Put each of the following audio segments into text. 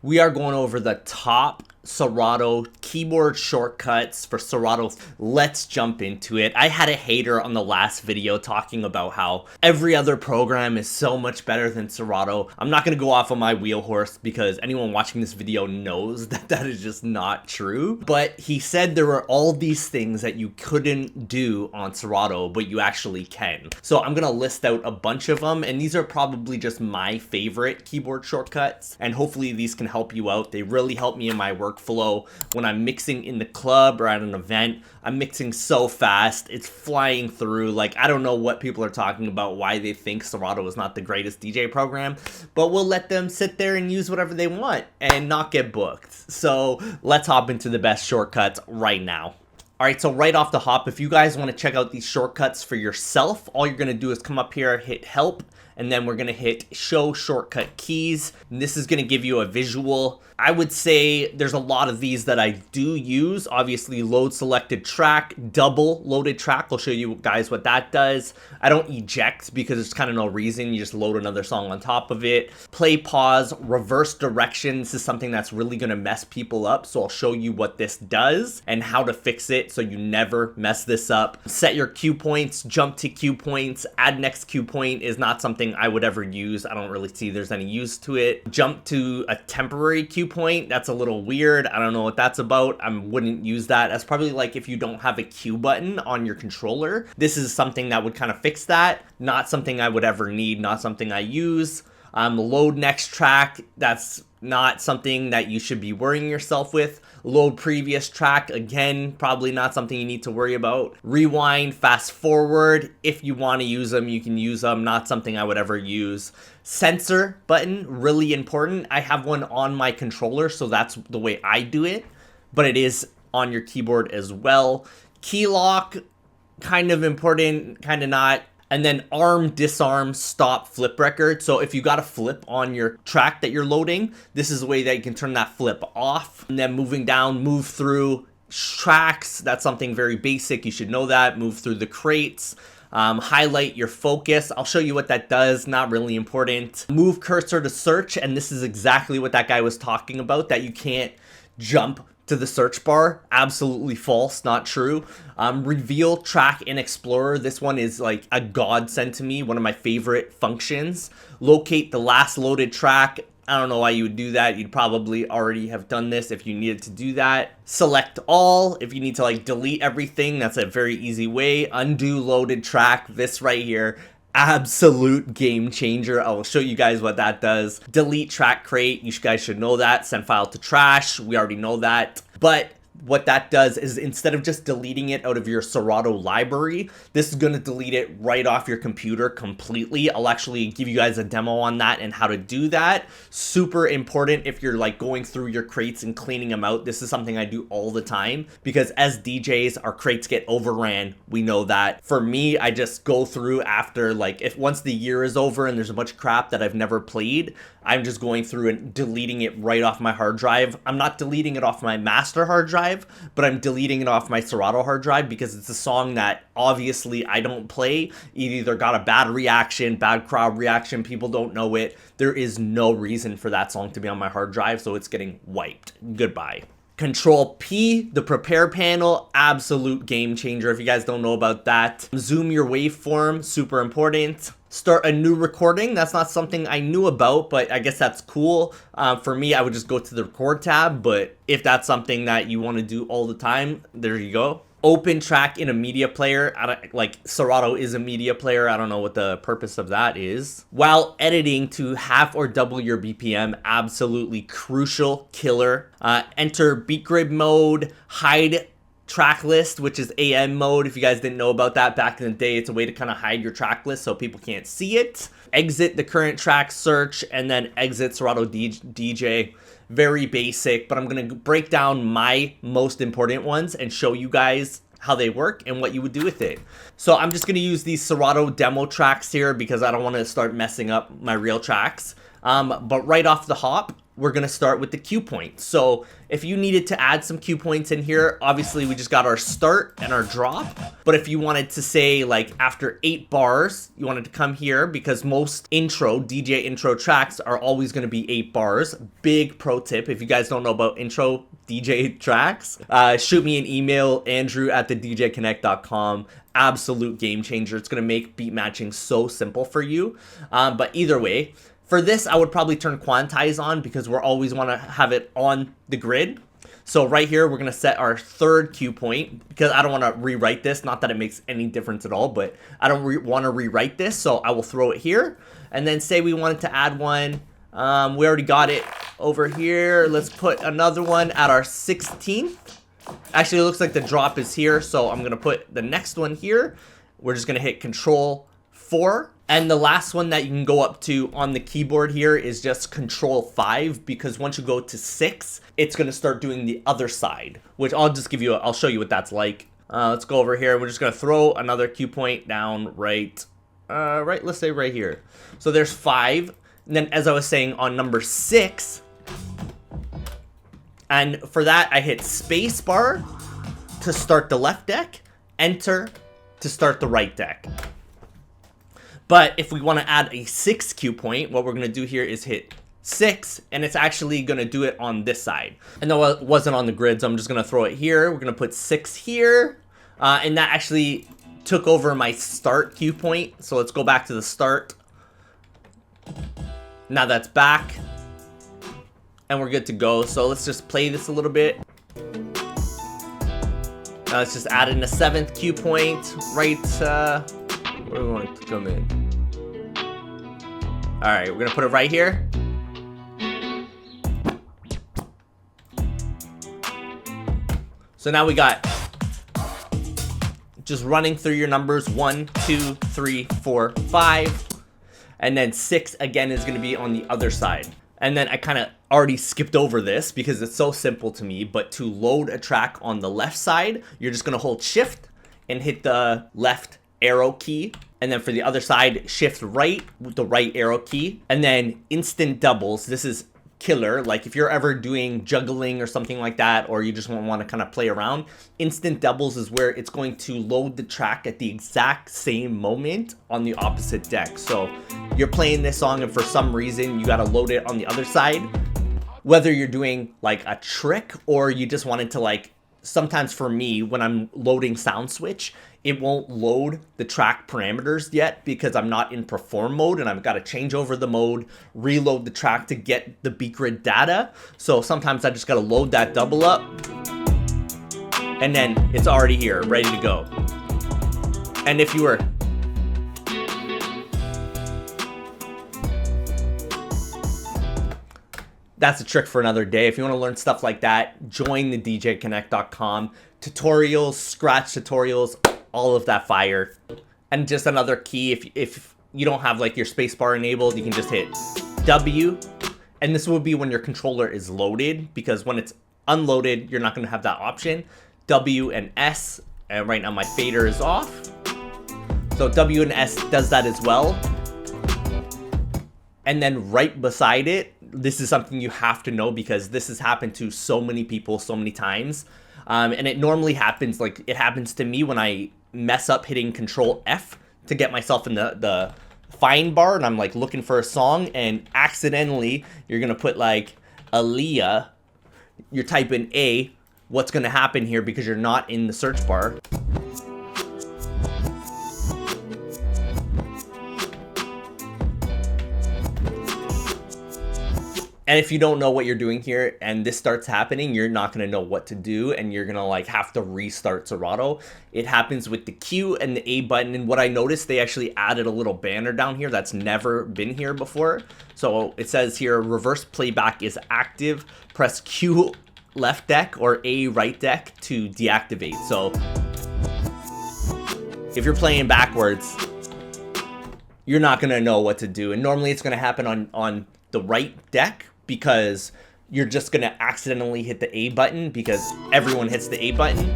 we are going over the top Serato keyboard shortcuts for Serato. Let's jump into it. I had a hater on the last video talking about how every other program is so much better than Serato. I'm not going to go off on my wheel horse because anyone watching this video knows that that is just not true. But he said there were all these things that you couldn't do on Serato, but you actually can. So I'm going to list out a bunch of them, and these are probably just my favorite keyboard shortcuts, and hopefully these can help you out. They really help me in my workflow when I'm mixing in the club or at an event. I'm mixing so fast, it's flying through. Like, I don't know what people are talking about, why they think Serato is not the greatest DJ program, but we'll let them sit there and use whatever they want and not get booked. So let's hop into the best shortcuts right now. Alright, so right off the hop, if you guys want to check out these shortcuts for yourself, all you're going to do is come up here, hit help, and then we're going to hit show shortcut keys. And this is going to give you a visual. I would say there's a lot of these that I do use. Obviously, load selected track, double loaded track. I'll show you guys what that does. I don't eject because there's kind of no reason. You just load another song on top of it. Play, pause, reverse direction. This is something that's really going to mess people up. So I'll show you what this does and how to fix it so you never mess this up. Set your cue points, jump to cue points, add next cue point is not something I would ever use. I don't really see there's any use to it. Jump to a temporary cue point, that's a little weird. I don't know what that's about. I wouldn't use that. That's probably like if you don't have a cue button on your controller. This is something that would kind of fix that. Not something I would ever need, not something I use. Load next track, that's not something that you should be worrying yourself with. Load previous track, again, probably not something you need to worry about. Rewind, fast forward, if you want to use them, you can use them. Not something I would ever use. Censor button, really important. I have one on my controller, so that's the way I do it, but it is on your keyboard as well. Key lock, kind of important, kind of not. And then arm, disarm, stop, flip record. So if you got a flip on your track that you're loading, this is the way that you can turn that flip off. And then moving down, move through tracks. That's something very basic. You should know that. Move through the crates. Highlight your focus. I'll show you what that does. Not really important. Move cursor to search. And this is exactly what that guy was talking about, that you can't jump to the search bar. Absolutely false, not true. Reveal track in Explorer. This one is like a godsend to me, one of my favorite functions. Locate the last loaded track. I don't know why you would do that. You'd probably already have done this if you needed to do that. Select all. If you need to like delete everything, that's a very easy way. Undo loaded track. This right here, absolute game changer. I will show you guys what that does. Delete track crate, you guys should know that. Send file to trash, we already know that. But what that does is instead of just deleting it out of your Serato library, this is going to delete it right off your computer completely. I'll actually give you guys a demo on that and how to do that. Super important if you're like going through your crates and cleaning them out. This is something I do all the time because as DJs, our crates get overran. We know that. For me, I just go through after, like, if once the year is over and there's a bunch of crap that I've never played, I'm just going through and deleting it right off my hard drive. I'm not deleting it off my master hard drive, but I'm deleting it off my Serato hard drive because it's a song that obviously I don't play. It either got a bad reaction, bad crowd reaction, people don't know it. There is no reason for that song to be on my hard drive, so it's getting wiped. Goodbye. Control P, the prepare panel, absolute game changer if you guys don't know about that. Zoom your waveform, super important. Start a new recording. That's not something I knew about, but I guess that's cool. For me, I would just go to the record tab, but if that's something that you want to do all the time, there you go. Open track in a media player. Like Serato is a media player. I don't know what the purpose of that is. While editing to half or double your BPM, absolutely crucial, killer. Enter beat grid mode, hide track list, which is AM mode. If you guys didn't know about that back in the day, it's a way to kind of hide your track list so people can't see it. Exit the current track search and then exit Serato DJ. Very basic, but I'm going to break down my most important ones and show you guys how they work and what you would do with it. So I'm just going to use these Serato demo tracks here because I don't want to start messing up my real tracks. But right off the hop, we're going to start with the cue point. So if you needed to add some cue points in here, obviously we just got our start and our drop. But if you wanted to say like after 8 bars, you wanted to come here, because most DJ intro tracks are always going to be 8 bars. Big pro tip, if you guys don't know about intro DJ tracks, shoot me an email, andrew@thedjconnect.com. Absolute game changer. It's going to make beat matching so simple for you. But either way, for this, I would probably turn quantize on, because we're always want to have it on the grid. So right here, we're going to set our third cue point, because I don't want to rewrite this. Not that it makes any difference at all, but I don't want to rewrite this. So I will throw it here. And then say we wanted to add one. We already got it over here. Let's put another one at our 16th. Actually, it looks like the drop is here. So I'm going to put the next one here. We're just going to hit Control 4. And the last one that you can go up to on the keyboard here is just Control 5, because once you go to 6, it's going to start doing the other side, which I'll show you what that's like. Let's go over here. We're just going to throw another cue point down let's say right here. So there's 5. And then as I was saying, on number 6, and for that I hit space bar to start the left deck, enter to start the right deck. But if we want to add a 6th cue point, what we're going to do here is hit 6, and it's actually going to do it on this side. And though it wasn't on the grid, so I'm just going to throw it here. We're going to put 6 here, and that actually took over my start cue point. So let's go back to the start. Now that's back, and we're good to go. So let's just play this a little bit. Now let's just add in a 7th cue point right where we want it to come in. Alright, we're gonna put it right here. So now we got just running through your numbers 1, 2, 3, 4, 5, and then 6 again is gonna be on the other side. And then I kind of already skipped over this because it's so simple to me, but to load a track on the left side, you're just gonna hold shift and hit the left arrow key, and then for the other side, shift right with the right arrow key, and then instant doubles. This is killer. Like if you're ever doing juggling or something like that, or you just want to kind of play around, instant doubles is where it's going to load the track at the exact same moment on the opposite deck. So you're playing this song and for some reason you got to load it on the other side, whether you're doing like a trick or you just wanted to, like, sometimes for me when I'm loading sound switch, it won't load the track parameters yet because I'm not in perform mode, and I've got to change over the mode, reload the track to get the beat grid data. So sometimes I just got to load that double up, and then it's already here, ready to go. And if you were that's a trick for another day. If you want to learn stuff like that, join the djconnect.com. Tutorials, scratch tutorials, all of that fire. And just another key, if you don't have like your spacebar enabled, you can just hit W. And this will be when your controller is loaded, because when it's unloaded, you're not going to have that option. W and S, and right now my fader is off. So W and S does that as well. And then right beside it, this is something you have to know because this has happened to so many people so many times. And it normally happens, like it happens to me when I mess up hitting Control F to get myself in the find bar, and I'm like looking for a song, and accidentally you're gonna put like Aaliyah, you're typing A. What's gonna happen here, because you're not in the search bar, and if you don't know what you're doing here and this starts happening, you're not going to know what to do, and you're going to like have to restart Serato. It happens with the Q and the A button, and what I noticed, they actually added a little banner down here that's never been here before. So it says here, reverse playback is active. Press Q left deck or A right deck to deactivate. So if you're playing backwards, you're not going to know what to do. And normally it's going to happen on the right deck, because you're just going to accidentally hit the A button, because everyone hits the A button.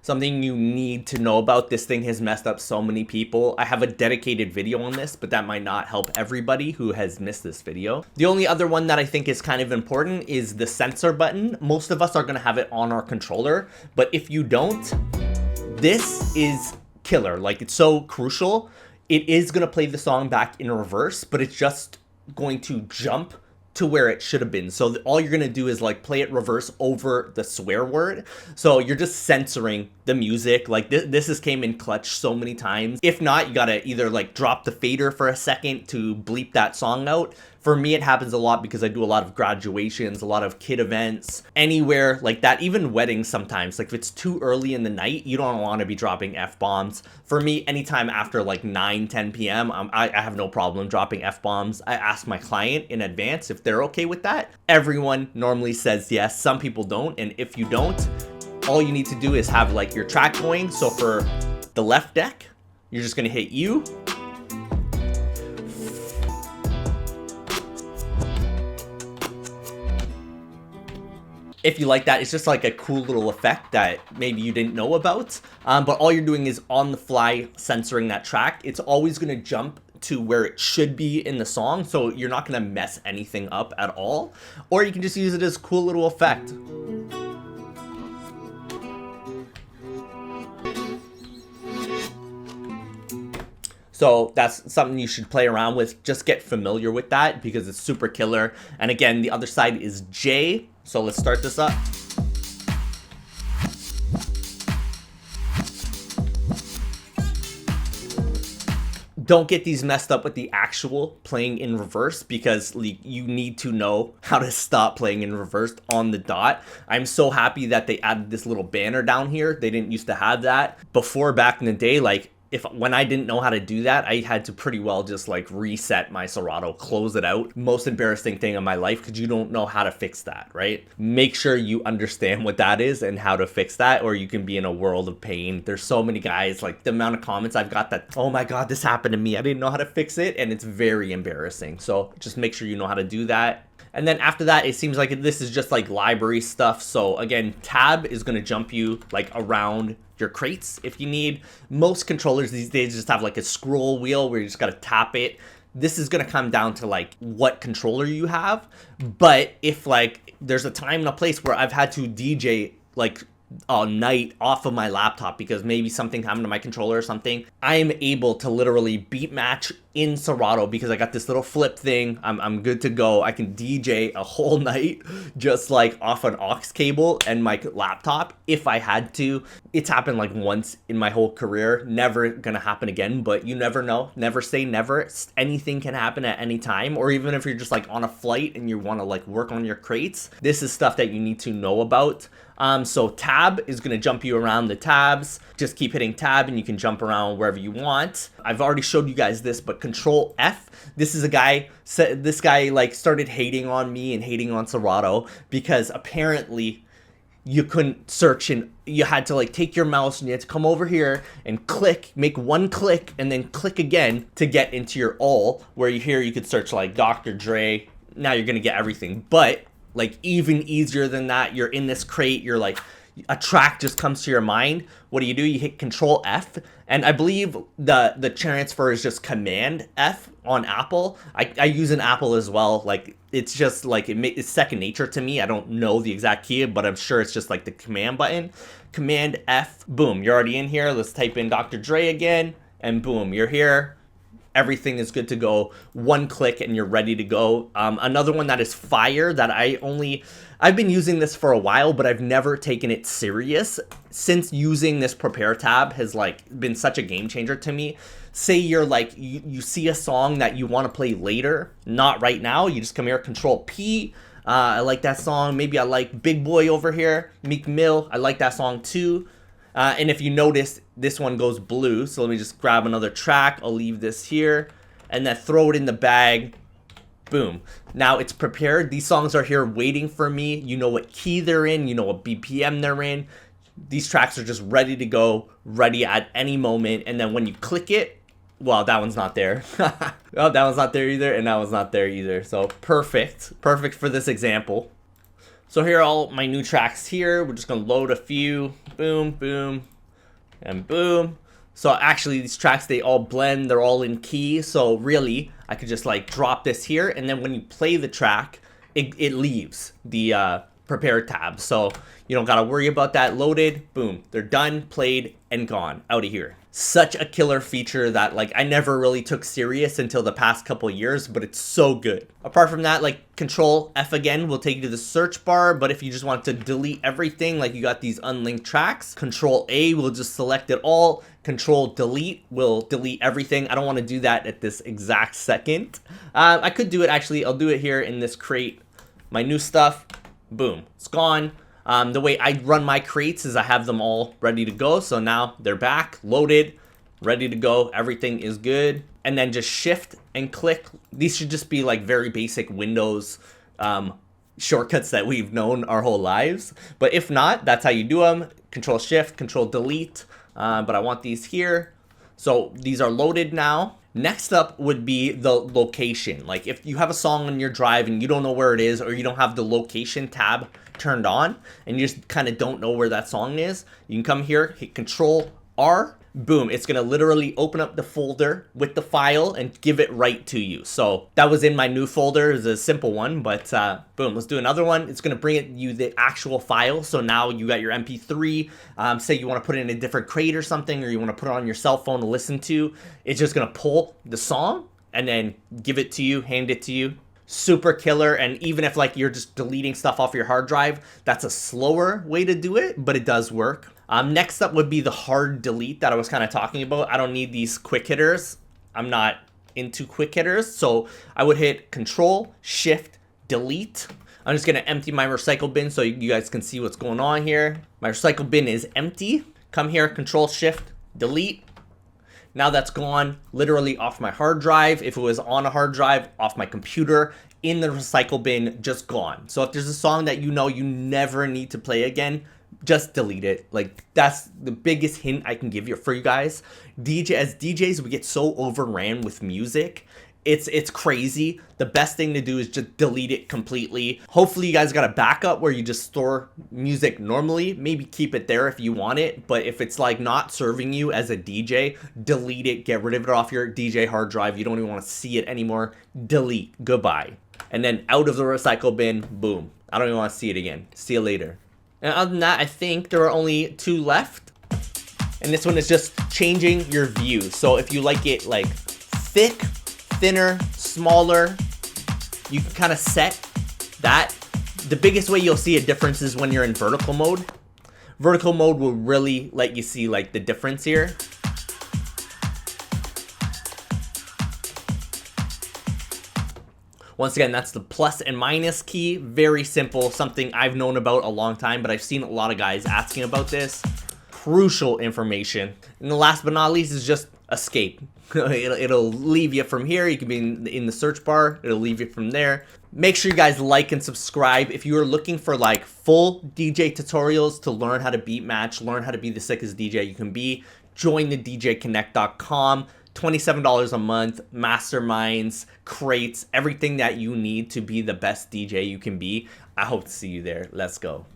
something you need to know about. This thing has messed up so many people. I have a dedicated video on this, but that might not help everybody who has missed this video. The only other one that I think is kind of important is the censor button. Most of us are gonna have it on our controller, but if you don't, this is killer. Like, it's so crucial. It is gonna play the song back in reverse, but it's just going to jump to where it should have been. So all you're gonna do is like play it reverse over the swear word. So you're just censoring the music. Like this has came in clutch so many times. If not, you gotta either like drop the fader for a second to bleep that song out. For me, it happens a lot because I do a lot of graduations, a lot of kid events, anywhere like that, even weddings sometimes. Like if it's too early in the night, you don't want to be dropping F-bombs. For me, anytime after like 9-10 p.m., I have no problem dropping F-bombs. I ask my client in advance if they're okay with that. Everyone normally says yes. Some people don't. And if you don't, all you need to do is have like your track going. So for the left deck, you're just going to hit U. If you like that, it's just like a cool little effect that maybe you didn't know about. But all you're doing is on the fly censoring that track. It's always going to jump to where it should be in the song, so you're not going to mess anything up at all. Or you can just use it as a cool little effect. So that's something you should play around with. Just get familiar with that because it's super killer. And again, the other side is J. So let's start this up. Don't get these messed up with the actual playing in reverse because you need to know how to stop playing in reverse on the dot. I'm so happy that they added this little banner down here. They didn't used to have that before. Back in the day, like when I didn't know how to do that, I had to pretty well just like reset my Serato, close it out. Most embarrassing thing in my life because you don't know how to fix that, right? Make sure you understand what that is and how to fix that, or you can be in a world of pain. There's so many guys, like the amount of comments I've got that, oh my God, this happened to me. I didn't know how to fix it, and it's very embarrassing. So just make sure you know how to do that. And then after that, it seems like this is just like library stuff. So again, tab is going to jump you like around your crates if you need. Most controllers these days just have like a scroll wheel where you just got to tap it. This is going to come down to like what controller you have. But if like there's a time and a place where I've had to DJ like all night off of my laptop because maybe something happened to my controller or something, I am able to literally beat match in Serato because I got this little flip thing. I'm good to go. I can DJ a whole night just like off an aux cable and my laptop if I had to. It's happened like once in my whole career. Never gonna happen again, but you never know. Never say never. Anything can happen at any time. Or even if you're just like on a flight and you want to like work on your crates, this is stuff that you need to know about. So tab is going to jump you around the tabs. Just keep hitting tab and you can jump around wherever you want. I've already showed you guys this, but Control F, this is a guy, this guy like started hating on me and hating on Serato because apparently you couldn't search and you had to like take your mouse and you had to come over here and click, make one click and then click again to get into your all, where here you could search like Dr. Dre. Now you're going to get everything, but like even easier than that, you're in this crate, you're like, a track just comes to your mind. What do? You hit Control F, and I believe the transfer is just Command F on Apple. I use an Apple as well. Like it's just like it's second nature to me. I don't know the exact key, but I'm sure it's just like the command button. Command F, boom, you're already in here. Let's type in Dr. Dre again, and boom, you're here. Everything is good to go. One click and you're ready to go. Another one that is fire that I've been using this for a while, but I've never taken it serious. Since using this prepare tab has like been such a game changer to me. Say you're like, you see a song that you want to play later, not right now. You just come here, Control P. I like that song. Maybe I like Big Boy over here, Meek Mill. I like that song too. And if you notice, this one goes blue. So let me just grab another track. I'll leave this here and then throw it in the bag. Boom. Now it's prepared. These songs are here waiting for me. You know what key they're in. You know what BPM they're in. These tracks are just ready to go, ready at any moment. And then when you click it, well, that one's not there. Well, that one's not there either. And that one's not there either. So perfect. Perfect for this example. So here are all my new tracks here. We're just going to load a few. Boom, boom. and boom. So actually these tracks, they all blend, they're all in key. So really I could just like drop this here, and then when you play the track, it leaves the prepare tab. So you don't gotta worry about that. Loaded, boom, they're done, played, and gone out of here. Such a killer feature that like I never really took serious until the past couple years, but it's so good. Apart from that, like Control F again will take you to the search bar, but if you just want to delete everything, like you got these unlinked tracks, Control A will just select it all. Control Delete will delete everything. I don't want to do that at this exact second. I could do it actually. I'll do it here in this crate. My new stuff, boom, it's gone. The way I run my crates is I have them all ready to go. So now they're back, loaded, ready to go. Everything is good. And then just shift and click. These should just be like very basic Windows shortcuts that we've known our whole lives. But if not, that's how you do them. Control Shift, Control Delete. But I want these here. So these are loaded now. Next up would be the location. Like if you have a song on your drive and you don't know where it is, or you don't have the location tab turned on and you just kind of don't know where that song is, you can come here, hit Control R, boom, it's gonna literally open up the folder with the file and give it right to you. So that was in my new folder. It's a simple one, but boom, let's do another one. It's gonna bring you the actual file. So now you got your MP3. Say you want to put it in a different crate or something, or you want to put it on your cell phone to listen to. It's just gonna pull the song and then give it to you, hand it to you. Super killer. And even if like you're just deleting stuff off your hard drive, that's a slower way to do it, but it does work. Next up would be the hard delete that I was kind of talking about. I don't need these quick hitters. I'm not into quick hitters. So I would hit Control Shift Delete. I'm just gonna empty my recycle bin so you guys can see what's going on here. My recycle bin is empty. Come here, Control Shift Delete. Now that's gone literally off my hard drive. If it was on a hard drive, off my computer, in the recycle bin, just gone. So if there's a song that you know you never need to play again, just delete it. Like that's the biggest hint I can give you for you guys. As DJs, we get so overran with music. It's crazy. The best thing to do is just delete it completely. Hopefully you guys got a backup where you just store music normally. Maybe keep it there if you want it. But if it's like not serving you as a DJ, delete it. Get rid of it off your DJ hard drive. You don't even want to see it anymore. Delete. Goodbye. And then out of the recycle bin. Boom. I don't even want to see it again. See you later. And other than that, I think there are only 2 left. And this one is just changing your view. So if you like it like thick, thinner, smaller, you can kind of set that. The biggest way you'll see a difference is when you're in vertical mode. Vertical mode will really let you see like the difference here. Once again, that's the plus and minus key. Very simple, something I've known about a long time, but I've seen a lot of guys asking about this. Crucial information. And the last but not least is just escape. It'll leave you from here. You can be in the search bar. It'll leave you from there. Make sure you guys like and subscribe. If you are looking for like full DJ tutorials to learn how to beat match, learn how to be the sickest DJ you can be, join the DJConnect.com. $27 a month, masterminds, crates, everything that you need to be the best DJ you can be. I hope to see you there. Let's go.